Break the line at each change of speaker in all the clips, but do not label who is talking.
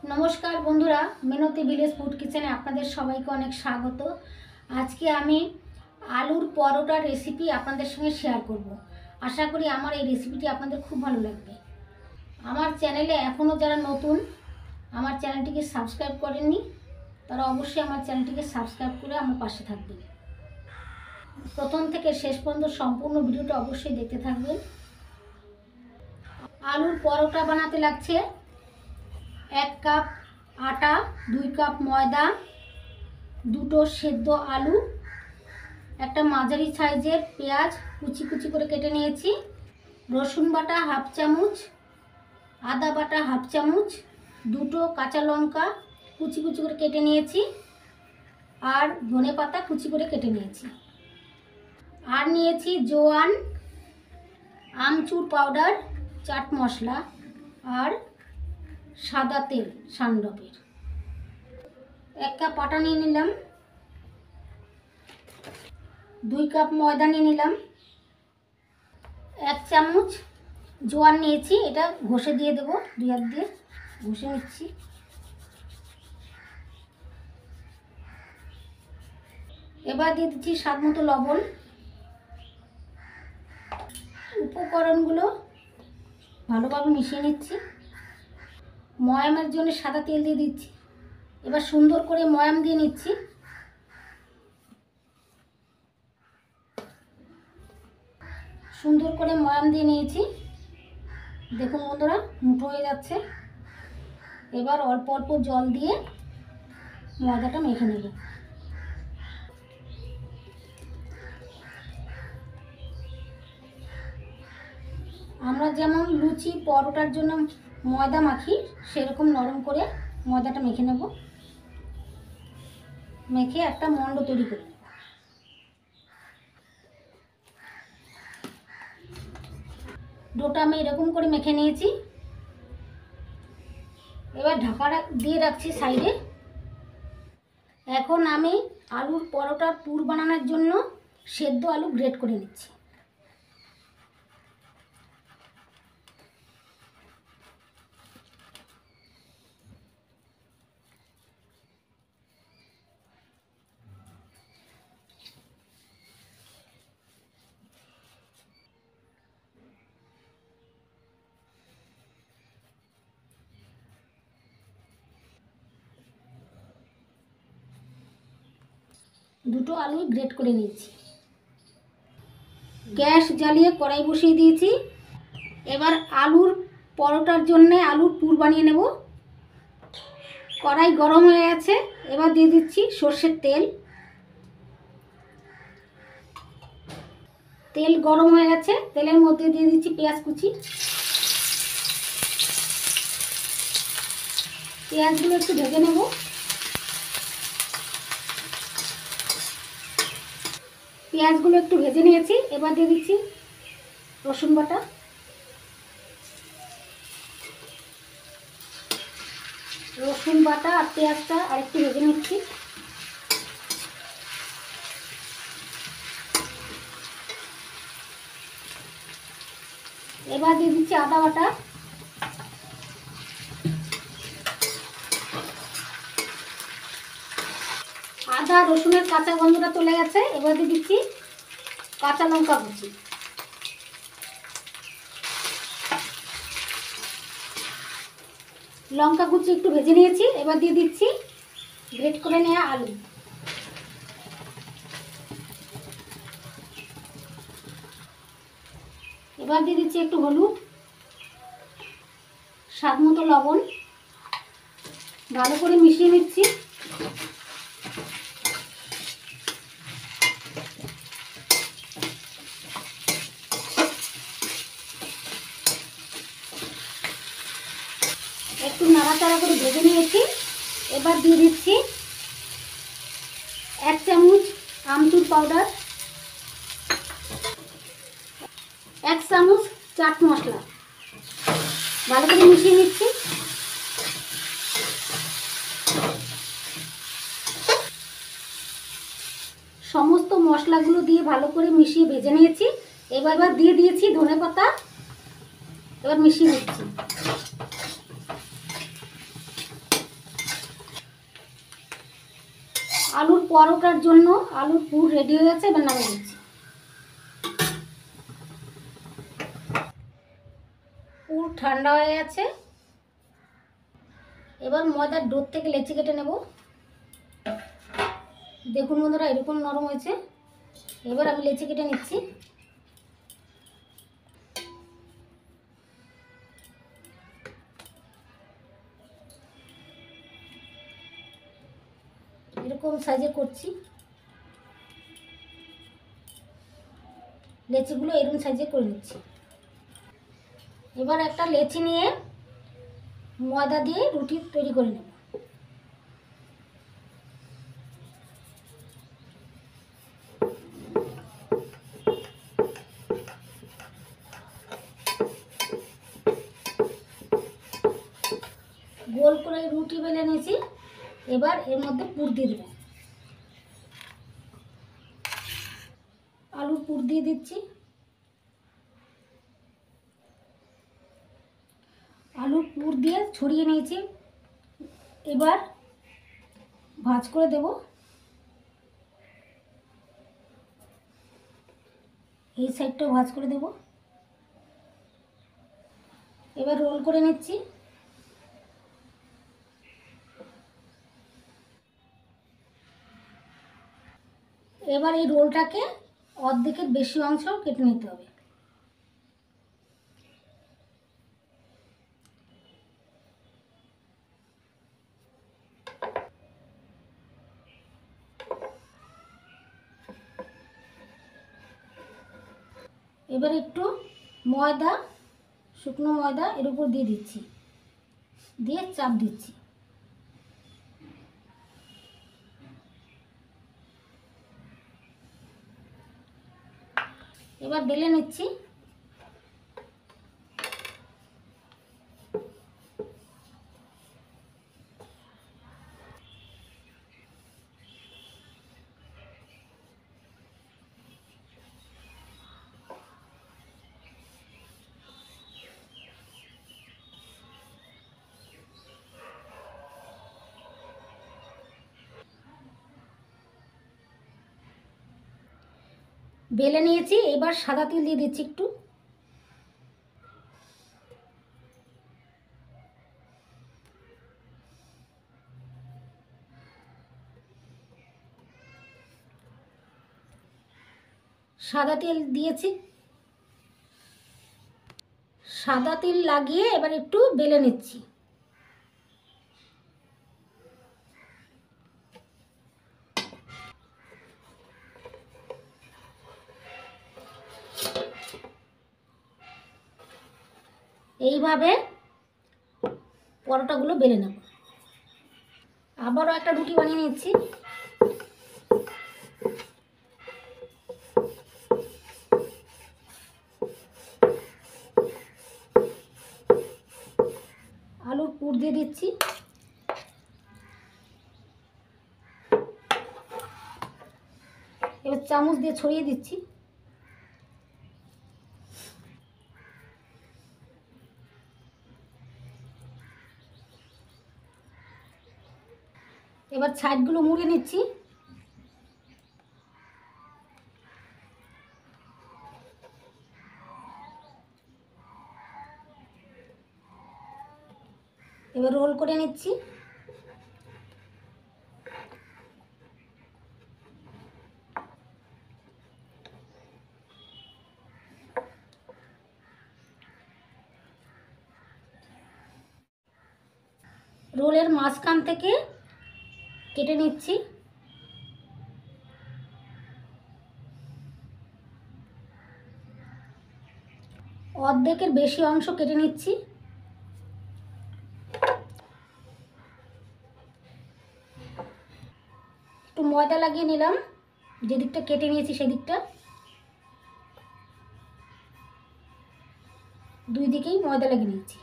নমস্কার বন্ধুরা, মিনতি village food কিচেনে আপনাদের সবাইকে অনেক স্বাগত। আজকে আমি আলুর পরোটার রেসিপি আপনাদের সঙ্গে শেয়ার করব। আশা করি আমার এই রেসিপিটি আপনাদের খুব ভালো লাগবে। আমার চ্যানেলে এখনও যারা নতুন আমার চ্যানেলটিকে সাবস্ক্রাইব করেননি তারা অবশ্যই আমার চ্যানেলটিকে সাবস্ক্রাইব করে আমার পাশে থাকবেন। প্রথম থেকে শেষ পর্যন্ত সম্পূর্ণ ভিডিওটা অবশ্যই দেখতে থাকবেন। আলুর পরোটা বানাতে লাগছে 1 কাপ আটা, 2 কাপ ময়দা, 2টো সেদ্ধ আলু, একটা মাঝারি সাইজের পেঁয়াজ কুচি কুচি করে কেটে নিয়েছি, রসুন বাটা হাফ চামচ, আদা বাটা হাফ চামচ, 2টো কাঁচা লঙ্কা কুচি কুচি করে কেটে নিয়েছি, আর ধনেপাতা কুচি করে কেটে নিয়েছি। আর নিয়েছি জোয়ান, আমচুর পাউডার, চাট মশলা আর সাদা তেল সানডপের। 1 কাপ আটা নিয়ে নিলাম, 2 কাপ ময়দা নিয়ে নিলাম, 1 চামচ জোয়ান নিয়েছি, এটা ঘষে দিয়ে দেবো, 2 হাত দিয়ে ঘষে নিচ্ছি। এবার দিয়ে দিচ্ছি স্বাদ মতো লবণ। উপকরণগুলো ভালোভাবে মিশিয়ে নিচ্ছি। ময়ামের জন্য সাদা তেল দিয়ে দিচ্ছি। এবার সুন্দর করে ময়াম দিয়ে নিচ্ছি। সুন্দর করে ময়াম দিয়ে নিয়েছি। দেখুন বন্ধুরা, মুঠো হয়ে যাচ্ছে। এবার অল্প অল্প জল দিয়ে ময়দাটা মেখে নেব। আমরা যেমন লুচি পরোটার জন্য ময়দা মাখি সেরকম নরম করে ময়দাটা মেখে নেব। মেখে একটা মণ্ড তৈরি করে নেব। ডোটা আমি এরকম করে মেখে নিয়েছি। এবার ঢাকা দিয়ে রাখছি সাইডে। এখন আমি আলুর পরোটার পুর বানানোর জন্য সেদ্ধ আলু গ্রেট করে নিচ্ছি। দুটো আলু গ্রেট করে নিয়েছি। গ্যাস জ্বালিয়ে কড়াই বসিয়ে দিয়েছি। এবার আলুর পরোটার জন্য আলুর পুর বানিয়ে নেব। কড়াই গরম হয়ে গেছে। এবার দিয়ে দিচ্ছি সর্ষের তেল। তেল গরম হয়ে গেছে। তেলের মধ্যে দিয়ে দিচ্ছি পেঁয়াজ কুচি। পেঁয়াজগুলো একটু ভেজে নেব। পেঁয়াজগুলো একটু ভেজে নিয়েছি। এবার দিয়ে দিচ্ছি রসুন বাটা। রসুন বাটা আর পেঁয়াজটা আরেকটু ভেজে নিচ্ছি। এবার দিয়ে দিচ্ছি আদা বাটা। আদা রসুনের কাঁচা গন্ধটা চলে গেছে। এবার দিয়ে দিচ্ছি কাঁচা লঙ্কা কুচি। লঙ্কা কুচি একটু ভেজে নিয়েছি। এবার দিয়ে দিচ্ছি গ্রেট করে নেওয়া আলু। এবার দিয়ে দিচ্ছি একটু হলুদ, স্বাদ মতো লবণ। ভালো করে মিশিয়ে নিচ্ছি। একটু নাড়াচাড়া করে ভেজে নিয়েছি। এবার দিয়ে দিচ্ছি 1 চামচ আমচুর পাউডার, 1 চামচ চাট মশলা। ভালো করে মিশিয়ে নিচ্ছি। সমস্ত মশলাগুলো দিয়ে ভালো করে মিশিয়ে ভেজে নিয়েছি। এবার দিয়ে দিয়েছি ধনেপাতা। এবার মিশিয়ে নিচ্ছি। আলুর পরোটার জন্য আলুর পুর রেডি হয়ে গেছে, এবার নামিয়ে দিচ্ছি। পুর ঠান্ডা হয়ে গেছে, এবার ময়দার ডোর থেকে লেচি কেটে নেব। দেখুন বন্ধুরা, এরকম নরম হয়েছে। এবার আমি লেচি কেটে নিচ্ছি। এরকম সাইজে করছি, লেচিগুলো এরকম সাইজে করে নিচ্ছি। এবার একটা লেচি নিয়ে ময়দা দিয়ে রুটি তৈরি করে নেব। গোল করে রুটি বেলে নিয়েছি, এবার এর মধ্যে পুর দিয়ে দেব। আলুর পুর দিয়ে দিচ্ছি। আলুর পুর দিয়ে ছড়িয়ে নিয়েছি, এবার ভাঁজ করে দেব। এই সাইডটাও ভাঁজ করে দেব। এবার রোল করে নিচ্ছি। এবার এই রোলটাকে অর্ধেকের বেশি অংশ কেটে নিতে হবে। এবার একটু ময়দা, শুকনো ময়দা এর উপর দিয়ে দিচ্ছি, দিয়ে চাপ দিচ্ছি। এবার বেলে নিচ্ছি। বেলে নিয়েছি, এবার সাদা তেল দিয়ে দিচ্ছি একটু। সাদা তেল দিয়েছি, সাদা তেল লাগিয়ে এবার একটু বেলে নিচ্ছি। এইভাবে পরোটাগুলো বেলে নেব। আবারও একটা রুটি বানিয়ে নিচ্ছি। আলুর পুর দিয়ে দিচ্ছি। এবার চামচ দিয়ে ছড়িয়ে দিচ্ছি। এবার সাইডগুলো মুড়ে নিচ্ছি। এবার রোল করে নিচ্ছি। রোলের মাঝখান থেকে কেটে নিচ্ছি। অর্ধেকের বেশি অংশ কেটে নিচ্ছি। একটু ময়দা লাগিয়ে নিলাম, যেদিকটা কেটে নিয়েছি সেদিকটা। দুই দিকেই ময়দা লাগিয়ে নিচ্ছি।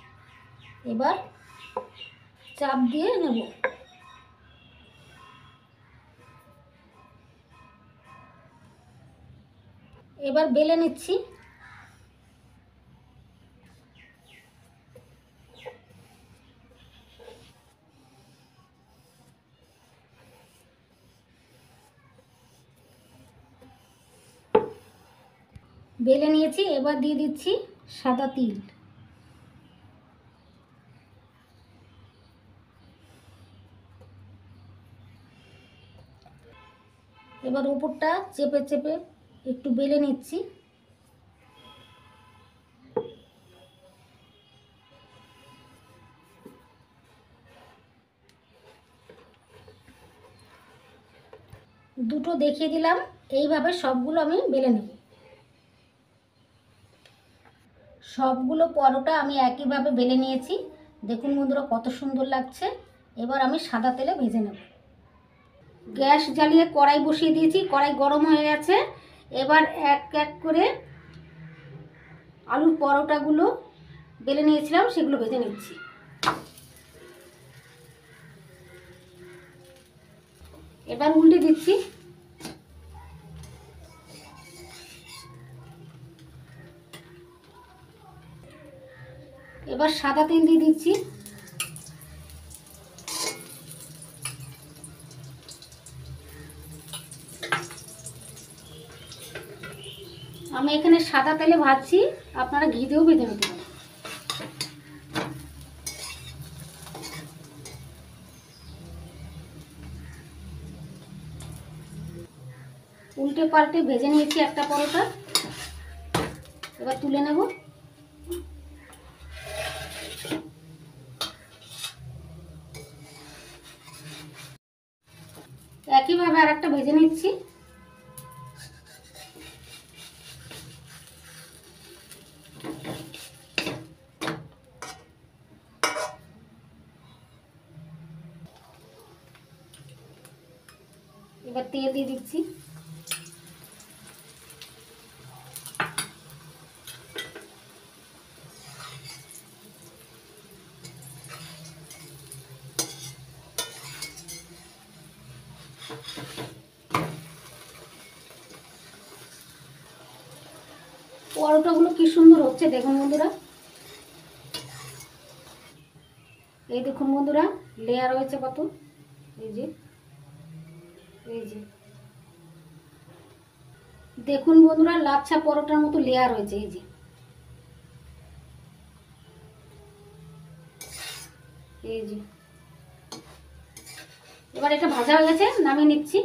এবার চাপ দিয়ে নেব। এবার বেলে নিচ্ছি। বেলে নিয়েছি, এবার দিয়ে দিচ্ছি সাদা তিল। এবার উপরটা চেপে চেপে একটু বেলে নিচ্ছি। দুটো দেখিয়ে দিলাম, এইভাবে সবগুলো আমি বেলে নেব। সবগুলো পরোটা আমি একইভাবে বেলে নিয়েছি। দেখুন বন্ধুরা কত সুন্দর লাগছে। এবার আমি সাদা তেলে ভেজে নেব। গ্যাস জ্বালিয়ে কড়াই বসিয়ে দিয়েছি, কড়াই গরম হয়ে গেছে। এবার এক এক করে আলুর পরোটাগুলো বেলে নিয়েছিলাম সেগুলো ভেজে নিচ্ছি। এবার উল্টে দিচ্ছি। এবার সাদা তেল দিয়ে দিচ্ছি। আমি এখানে সাদা তেলে ভাজছি, আপনারা ঘি দিয়েও ভেজে নিতে পারেন। উল্টে পাল্টে ভেজে নিয়েছি একটা পরোটা। এবার তুলে নেব। একইভাবে আর একটা ভেজে নিচ্ছি। এবার তেল দিয়ে দিচ্ছি। পরোটাগুলো কি সুন্দর হচ্ছে দেখুন বন্ধুরা। এই দেখুন বন্ধুরা লেয়ার হয়েছে কত। এই যে দেখুন বন্ধুরা লাচ্ছা পরোটার মতো লেয়ার হয়েছে। এই যে এবার এটা ভাজা হয়ে গেছে, নামিয়ে নিচ্ছি।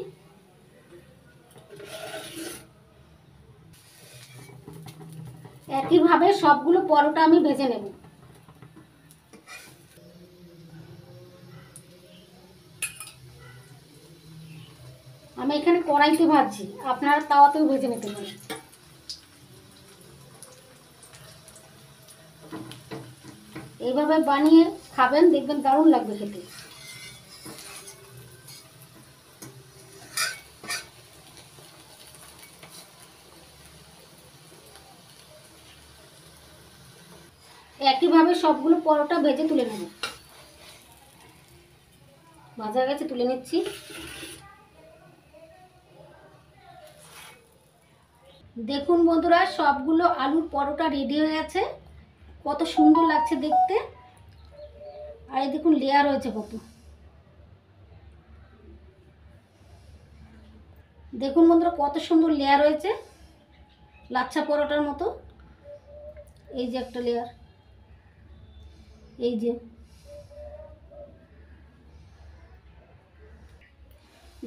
একইভাবে সবগুলো পরোটা আমি ভেজে নেব। আমি এখানে কড়াইতে ভাজছি, আপনারা তাওয়াতেও ভেজে নিতে পারেন। এইভাবে বানিয়ে খাবেন, দেখবেন দারুণ লাগবে খেতে। একইভাবে সবগুলো পরোটা ভেজে তুলে নেব। ভাজা গেছে, তুলে নিচ্ছি। দেখুন বন্ধুরা সবগুলো আলুর পরোটা রেডি হয়ে গেছে, কত সুন্দর লাগছে দেখতে। আর এই দেখুন লেয়ার হয়েছে কত। দেখুন বন্ধুরা কত সুন্দর লেয়ার হয়েছে, লাচ্ছা পরোটার মতো। এই যে একটা লেয়ার, এই যে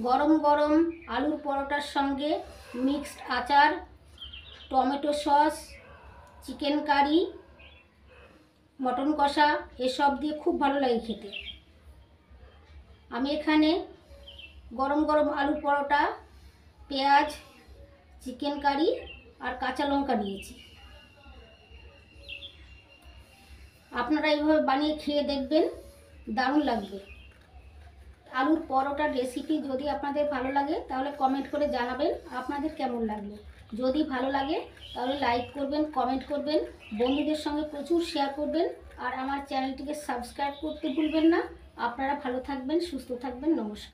গরম গরম আলুর পরোটার সঙ্গে মিক্সড আচার, tomato sauce, chicken curry, mutton কষা এসব দিয়ে খুব ভালো লাগে খেতে। আমি এখানে গরম গরম আলুর পরোটা, পেঁয়াজ, চিকেন কারি আর কাঁচা লঙ্কা নিয়েছি। আপনারা এইভাবে বানিয়ে খেয়ে দেখবেন, দারুণ লাগবে। আলুর পরোটার রেসিপি যদি আপনাদের ভালো লাগে তাহলে কমেন্ট করে জানাবেন আপনাদের কেমন লাগলো। যদি ভালো লাগে তাহলে লাইক করবেন, কমেন্ট করবেন, বন্ধুদের সঙ্গে প্রচুর শেয়ার করবেন। আর আমার চ্যানেলটিকে সাবস্ক্রাইব করতে ভুলবেন না। আপনারা ভালো থাকবেন, সুস্থ থাকবেন। নমস্কার।